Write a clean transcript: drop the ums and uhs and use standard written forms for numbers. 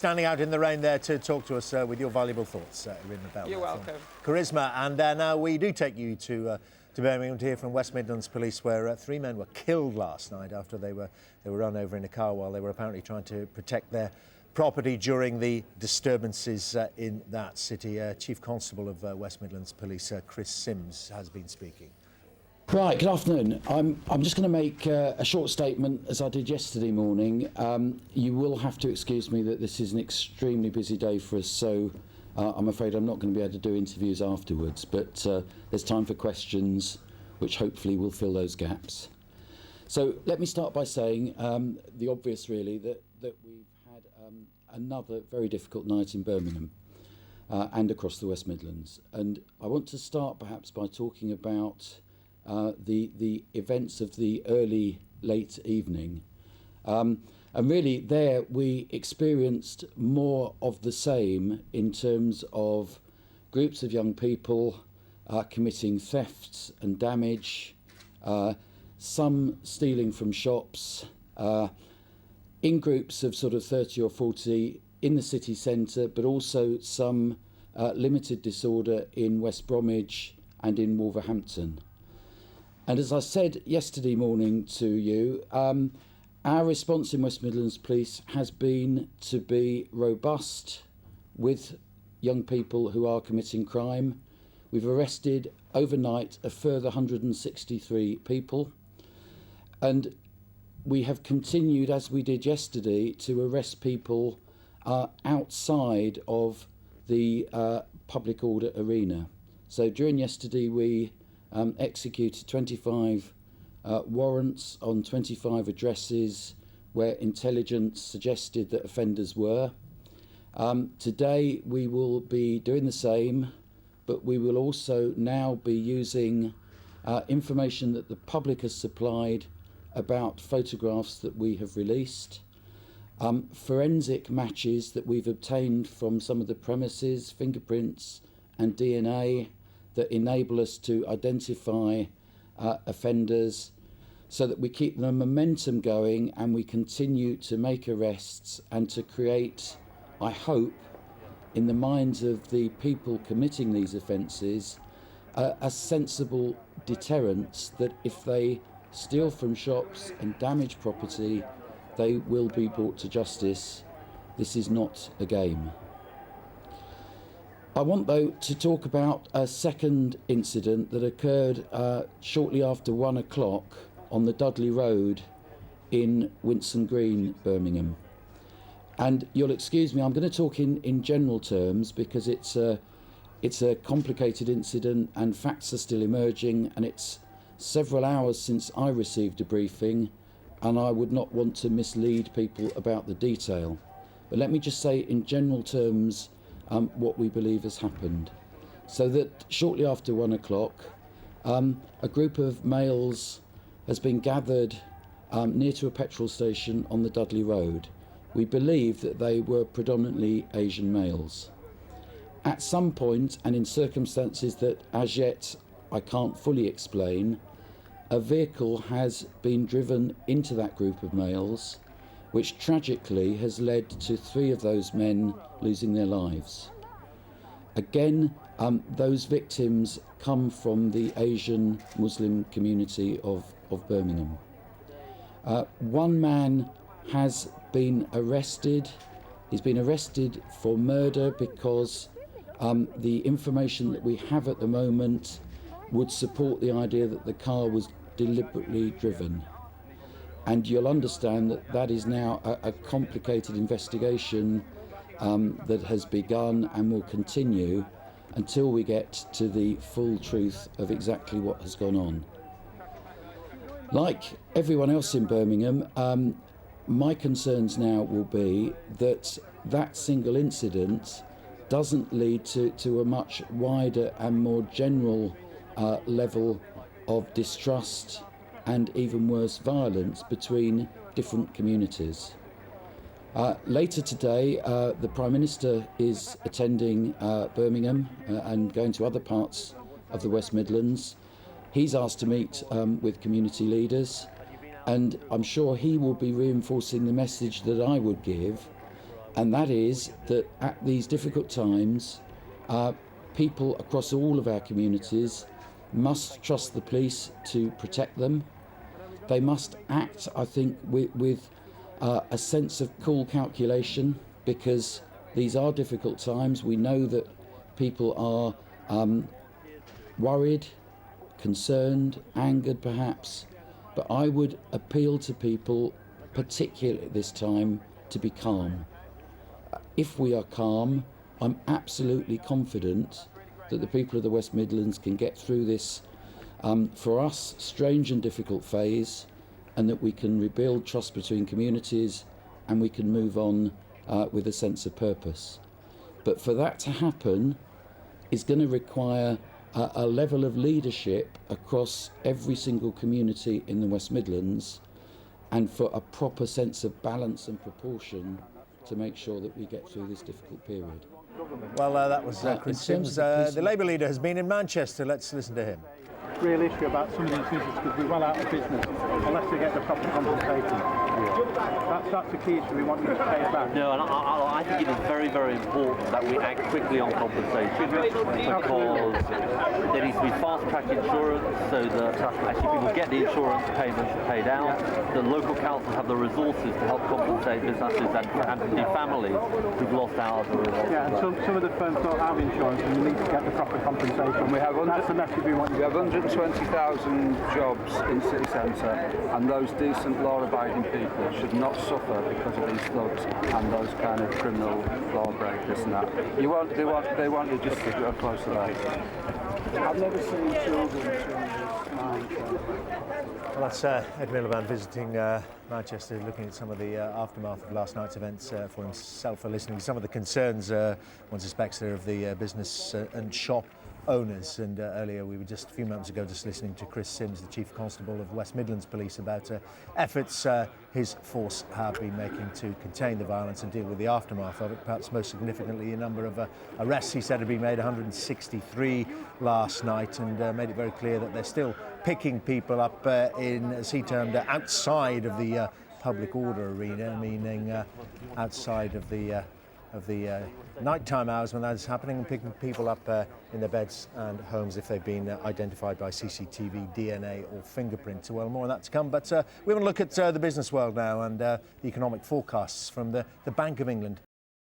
Standing out in the rain there to talk to us with your valuable thoughts, Irina Bell. You're welcome. Charisma. And now we do take you to Birmingham to hear from West Midlands Police, where 3 men were killed last night after they were run over in a car while they were apparently trying to protect their property during the disturbances in that city. Chief Constable of West Midlands Police, Chris Sims, has been speaking. Right, good afternoon. I'm just going to make a short statement, as I did yesterday morning. You will have to excuse me that this is an extremely busy day for us, so I'm afraid I'm not going to be able to do interviews afterwards, but there's time for questions, which hopefully will fill those gaps. So let me start by saying the obvious, really, that we've had another very difficult night in Birmingham and across the West Midlands. And I want to start perhaps by talking about the events of the late evening. And really there we experienced more of the same in terms of groups of young people committing thefts and damage, some stealing from shops, in groups of sort of 30 or 40 in the city centre, but also some limited disorder in West Bromwich and in Wolverhampton. And as I said yesterday morning to you, our response in West Midlands Police has been to be robust with young people who are committing crime. We've arrested overnight a further 163 people. And we have continued, as we did yesterday, to arrest people outside of the public order arena. So during yesterday, we executed 25 warrants on 25 addresses where intelligence suggested that offenders were. Today we will be doing the same, but we will also now be using information that the public has supplied about photographs that we have released, forensic matches that we've obtained from some of the premises, fingerprints and DNA, that enable us to identify offenders so that we keep the momentum going and we continue to make arrests and to create, I hope, in the minds of the people committing these offences, a sensible deterrence that if they steal from shops and damage property, they will be brought to justice. This is not a game. I want, though, to talk about a second incident that occurred shortly after 1 o'clock on the Dudley Road in Winson Green, Birmingham. And you'll excuse me, I'm going to talk in general terms because it's a complicated incident and facts are still emerging, and it's several hours since I received a briefing, and I would not want to mislead people about the detail. But let me just say in general terms what we believe has happened. So that shortly after 1 o'clock, a group of males has been gathered near to a petrol station on the Dudley Road. We believe that they were predominantly Asian males. At some point, and in circumstances that as yet I can't fully explain, a vehicle has been driven into that group of males, which tragically has led to 3 of those men losing their lives. Again, those victims come from the Asian Muslim community of Birmingham. One man has been arrested. He's been arrested for murder because the information that we have at the moment would support the idea that the car was deliberately driven. And you'll understand that that is now a complicated investigation that has begun and will continue until we get to the full truth of exactly what has gone on. Like everyone else in Birmingham, my concerns now will be that that single incident doesn't lead to a much wider and more general level of distrust and even worse violence between different communities. Later today, the Prime Minister is attending Birmingham and going to other parts of the West Midlands. He's asked to meet with community leaders, and I'm sure he will be reinforcing the message that I would give, and that is that at these difficult times, people across all of our communities must trust the police to protect them. They must act, I think, with a sense of cool calculation, because these are difficult times. We know that people are worried, concerned, angered perhaps, but I would appeal to people, particularly at this time, to be calm. If we are calm, I'm absolutely confident that the people of the West Midlands can get through this, for us, strange and difficult phase, and that we can rebuild trust between communities and we can move on with a sense of purpose. But for that to happen is going to require a level of leadership across every single community in the West Midlands, and for a proper sense of balance and proportion to make sure that we get through this difficult period. Well, that was Chris Sims. The Labour leader has been in Manchester. Let's listen to him. Real issue about some of these businesses could be well out of business unless they get the proper compensation. That's the key issue we want you to pay it back. No, and I think it is very, very important that we act quickly on compensation, because there needs to be fast-track insurance so that actually people get the insurance payments paid out. The local councils have the resources to help compensate businesses and indeed families who've lost out as a result. Yeah, and some of the firms don't have insurance, and you need to get the proper compensation. That's the message we want you to have 120,000 jobs in city centre, and those decent law-abiding people should not suffer because of these thugs and those kind of criminal law breakers and that. They want you just to go close to that. I've never seen children change mind. Well, that's Ed Miliband visiting Manchester, looking at some of the aftermath of last night's events for himself, listening to some of the concerns one suspects there of the business and shop owners. And earlier we were just a few moments ago just listening to Chris Sims, the Chief Constable of West Midlands Police, about efforts his force have been making to contain the violence and deal with the aftermath of it. Perhaps most significantly, a number of arrests, he said, had been made, 163 last night, and made it very clear that they're still picking people up in, as he termed, outside of the public order arena, meaning outside of the nighttime hours when that is happening, and picking people up in their beds and homes if they've been identified by CCTV, DNA or fingerprints. Well, more on that to come, but we want to look at the business world now and the economic forecasts from the Bank of England